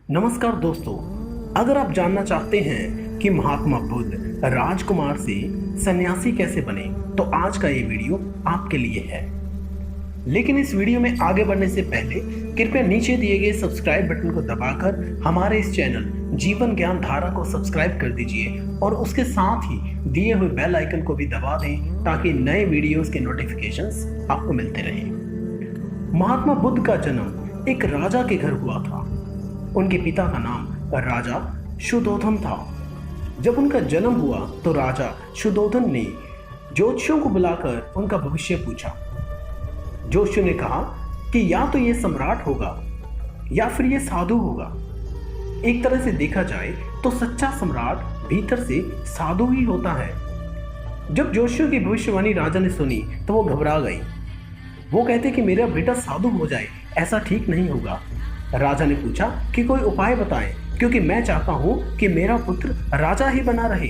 नमस्कार दोस्तों, अगर आप जानना चाहते हैं कि महात्मा बुद्ध राजकुमार से सन्यासी कैसे बने तो आज का ये वीडियो आपके लिए है। लेकिन इस वीडियो में आगे बढ़ने से पहले कृपया नीचे दिए गए सब्सक्राइब बटन को दबाकर हमारे इस चैनल जीवन ज्ञान धारा को सब्सक्राइब कर दीजिए और उसके साथ ही दिए हुए बेल आइकन को भी दबा दें ताकि नए वीडियोस के नोटिफिकेशंस आपको मिलते रहें। महात्मा बुद्ध का जन्म एक राजा के घर हुआ था। उनके पिता का नाम राजा शुद्धोधन था। जब उनका जन्म हुआ तो राजा शुद्धोधन ने ज्योतिषियों को बुलाकर उनका भविष्य पूछा। ज्योतिषियों ने कहा कि या तो ये सम्राट होगा या फिर ये साधु होगा। एक तरह से देखा जाए तो सच्चा सम्राट भीतर से साधु ही होता है। जब ज्योतिषियों की भविष्यवाणी राजा ने सुनी तो वो घबरा गई। वो कहते कि मेरा बेटा साधु हो जाए, ऐसा ठीक नहीं होगा। राजा ने पूछा कि कोई उपाय बताएं, क्योंकि मैं चाहता हूं कि मेरा पुत्र राजा ही बना रहे।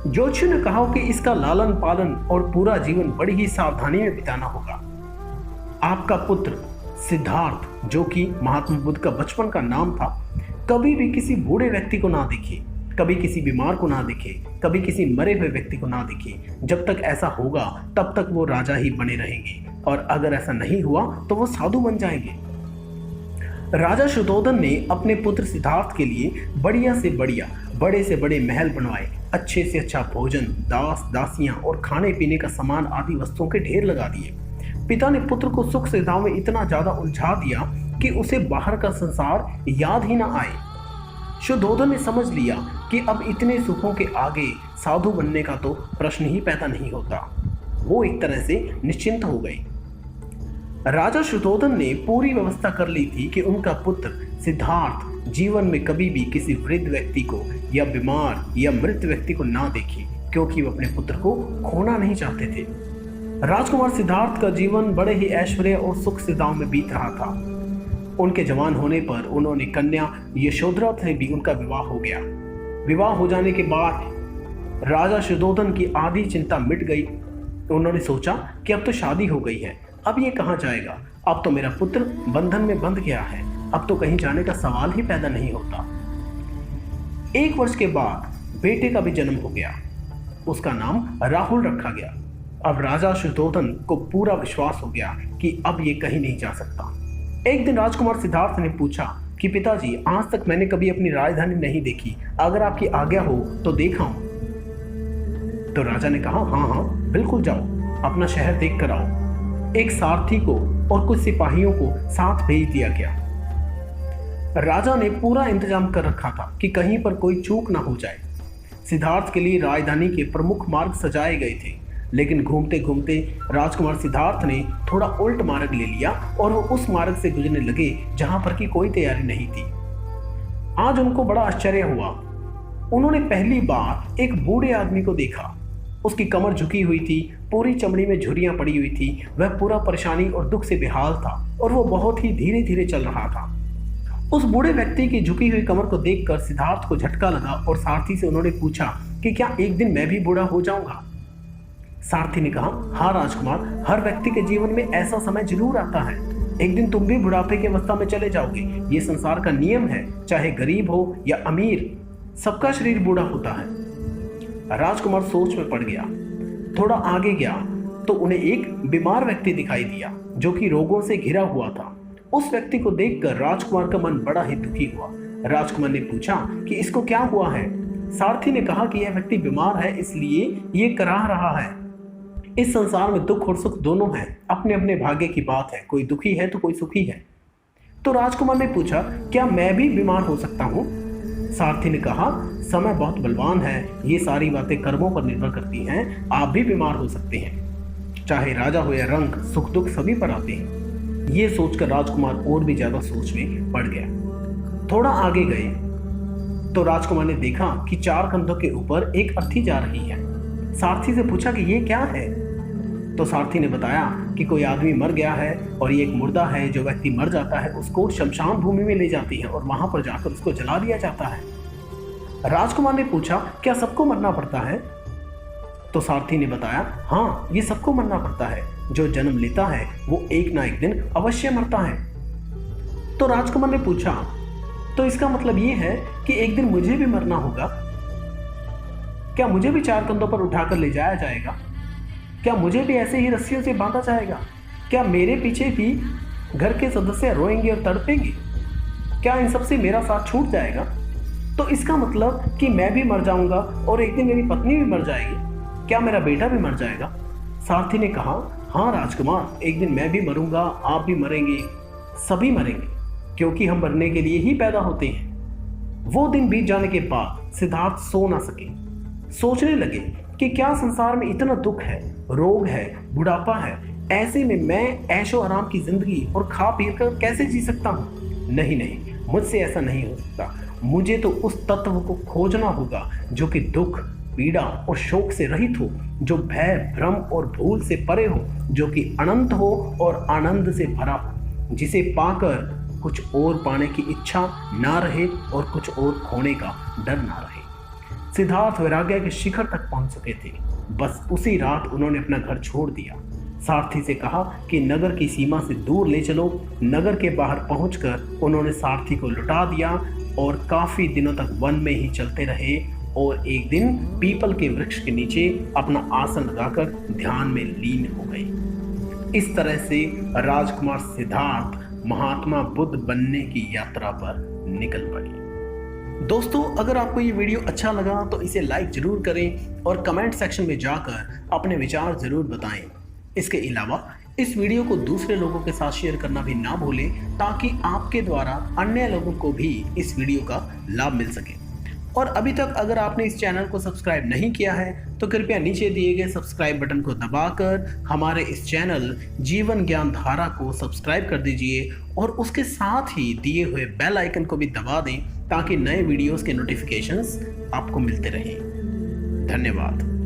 ज्योतिषी ने कहा कि इसका लालन पालन और पूरा जीवन बड़ी ही सावधानी में बिताना होगा। आपका पुत्र सिद्धार्थ, जो कि महात्मा बुद्ध का बचपन का नाम था, कभी भी किसी बूढ़े व्यक्ति को ना देखे, कभी किसी बीमार को ना दिखे, कभी किसी मरे हुए व्यक्ति को ना दिखे। जब तक ऐसा होगा तब तक वो राजा ही बने रहेंगे, और अगर ऐसा नहीं हुआ तो वो साधु बन जाएंगे। राजा शुद्धोधन ने अपने पुत्र सिद्धार्थ के लिए बढ़िया से बढ़िया, बड़े से बड़े महल बनवाए, अच्छे से अच्छा भोजन, दास दासियां और खाने पीने का सामान आदि वस्तुओं के ढेर लगा दिए। पिता ने पुत्र को सुख सुविधाओं में इतना ज्यादा उलझा दिया कि उसे बाहर का संसार याद ही ना आए। शुद्धोधन ने समझ लिया कि अब इतने सुखों के आगे साधु बनने का तो प्रश्न ही पैदा नहीं होता। वो एक तरह से निश्चिंत हो गए। राजा शुद्धोधन ने पूरी व्यवस्था कर ली थी कि उनका पुत्र सिद्धार्थ जीवन में कभी भी किसी वृद्ध व्यक्ति को या बीमार या मृत व्यक्ति को ना देखे, क्योंकि वो अपने पुत्र को खोना नहीं चाहते थे। राजकुमार सिद्धार्थ का जीवन बड़े ही ऐश्वर्य और सुख सुविधाओं में बीत रहा था। उनके जवान होने पर उन्होंने कन्या यशोधरा से भी उनका विवाह हो गया। विवाह हो जाने के बाद राजा शुद्धोधन की आधी चिंता मिट गई। उन्होंने सोचा कि अब तो शादी हो गई है, अब ये कहाँ जाएगा। अब तो मेरा पुत्र बंधन में बंध गया है, अब तो कहीं जाने का सवाल ही पैदा नहीं होता। 1 वर्ष के बाद बेटे का भी जन्म हो गया। उसका नाम राहुल रखा गया। अब राजा शुद्धोधन को पूरा विश्वास हो गया कि अब ये कहीं नहीं जा सकता। एक दिन राजकुमार सिद्धार्थ ने पूछा कि पिताजी, आज तक मैंने कभी अपनी राजधानी नहीं देखी, अगर आपकी आज्ञा हो तो दिखाऊं। तो राजा ने कहा, हाँ हाँ बिल्कुल जाओ, अपना शहर देख कर आओ। एक सारथी को और कुछ सिपाहियों को साथ भेज दिया गया। राजा ने पूरा इंतजाम कर रखा था कि कहीं पर कोई चूक ना हो जाए। सिद्धार्थ के लिए राजधानी के प्रमुख मार्ग सजाए गए थे, लेकिन घूमते घूमते राजकुमार सिद्धार्थ ने थोड़ा उल्ट मार्ग ले लिया और वो उस मार्ग से गुजरने लगे जहां पर की कोई तैयारी नहीं थी। आज उनको बड़ा आश्चर्य हुआ। उन्होंने पहली बार एक बूढ़े आदमी को देखा। उसकी कमर झुकी हुई थी, पूरी चमड़ी में झुर्रियां पड़ी हुई थी। वह पूरा परेशानी और दुख से बेहाल था और वो बहुत ही धीरे धीरे चल रहा था। उस बूढ़े व्यक्ति की झुकी हुई कमर को देखकर सिद्धार्थ को झटका लगा और सारथी से उन्होंने पूछा कि क्या एक दिन मैं भी बूढ़ा हो जाऊंगा। सारथी ने कहा, हाँ राजकुमार, हर व्यक्ति के जीवन में ऐसा समय जरूर आता है। एक दिन तुम भी बुढ़ापे की अवस्था में चले जाओगे। ये संसार का नियम है, चाहे गरीब हो या अमीर, सबका शरीर बूढ़ा होता है। राजकुमार सोच में पड़ गया। थोड़ा आगे गया तो उन्हें एक बीमार व्यक्ति दिखाई दिया जो कि रोगों से घिरा हुआ था। उस व्यक्ति को देखकर राजकुमार का मन बड़ा ही दुखी हुआ। राजकुमार ने पूछा कि इसको क्या हुआ है। सारथी ने कहा कि यह व्यक्ति बीमार है, इसलिए ये कराह रहा है। इस संसार में दुख और सुख दोनों हैं, अपने अपने भाग्य की बात है, कोई दुखी है तो कोई सुखी है। तो राजकुमार ने पूछा, क्या मैं भी बीमार हो सकता हूँ। सारथी ने कहा, समय बहुत बलवान है, ये सारी बातें कर्मों पर निर्भर करती हैं, आप भी बीमार हो सकते हैं। चाहे राजा हो या रंक, सुख दुख सभी पर आते हैं। ये सोचकर राजकुमार और भी ज्यादा सोच में पड़ गया। थोड़ा आगे गए तो राजकुमार ने देखा कि 4 कंधों के ऊपर एक अर्थी जा रही है। सारथी से पूछा कि ये क्या है। तो सारथी ने बताया कि कोई आदमी मर गया है और ये एक मुर्दा है। जो व्यक्ति मर जाता है उसको शमशान भूमि में ले जाती है और वहां पर जाकर उसको जला दिया जाता है। राजकुमार ने पूछा, क्या सबको मरना पड़ता है। तो सारथी ने बताया, हाँ ये सबको मरना पड़ता है, जो जन्म लेता है वो एक ना एक दिन अवश्य मरता है। तो राजकुमार ने पूछा, तो इसका मतलब ये है कि एक दिन मुझे भी मरना होगा। क्या मुझे भी 4 कंधों पर उठाकर ले जाया जाएगा? क्या मुझे भी ऐसे ही रस्सियों से बांधा जाएगा? क्या मेरे पीछे भी घर के सदस्य रोएंगे और तड़पेंगे? क्या इन सबसे मेरा साथ छूट जाएगा? तो इसका मतलब कि मैं भी मर जाऊंगा और एक दिन मेरी पत्नी भी मर जाएगी। क्या मेरा बेटा भी मर जाएगा? सारथी ने कहा, हाँ राजकुमार, एक दिन मैं भी मरूंगा, आप भी मरेंगे, सभी मरेंगे, क्योंकि हम मरने के लिए ही पैदा होते हैं। वो दिन बीत जाने के बाद सिद्धार्थ सो ना सके। सोचने लगे कि क्या संसार में इतना दुख है, रोग है, बुढ़ापा है, ऐसे में मैं ऐशो आराम की जिंदगी और खा पी कर कैसे जी सकता हूँ? नहीं नहीं, मुझसे ऐसा नहीं हो सकता। मुझे तो उस तत्व को खोजना होगा जो कि दुख, पीड़ा और शोक से रहित हो, जो भय, भ्रम और भूल से परे हो, जो कि अनंत हो और आनंद से भरा हो, जिसे पाकर कुछ और पाने की इच्छा ना रहे और कुछ और खोने का डर ना रहे। सिद्धार्थ वैराग्य के शिखर तक पहुंच चुके थे। बस उसी रात उन्होंने अपना घर छोड़ दिया। सारथी से कहा कि नगर की सीमा से दूर ले चलो। नगर के बाहर पहुंचकर उन्होंने सारथी को लुटा दिया और काफी दिनों तक वन में ही चलते रहे और एक दिन पीपल के वृक्ष के नीचे अपना आसन लगाकर ध्यान में लीन हो गए। इस तरह से राजकुमार सिद्धार्थ महात्मा बुद्ध बनने की यात्रा पर निकल पड़े। दोस्तों, अगर आपको ये वीडियो अच्छा लगा तो इसे लाइक जरूर करें और कमेंट सेक्शन में जाकर अपने विचार जरूर बताएं। इसके अलावा इस वीडियो को दूसरे लोगों के साथ शेयर करना भी ना भूलें, ताकि आपके द्वारा अन्य लोगों को भी इस वीडियो का लाभ मिल सके। और अभी तक अगर आपने इस चैनल को सब्सक्राइब नहीं किया है तो कृपया नीचे दिए गए सब्सक्राइब बटन को दबाकर हमारे इस चैनल जीवन ज्ञान धारा को सब्सक्राइब कर दीजिए और उसके साथ ही दिए हुए बेल आइकन को भी दबा दें, ताकि नए वीडियोस के नोटिफिकेशंस आपको मिलते रहें। धन्यवाद।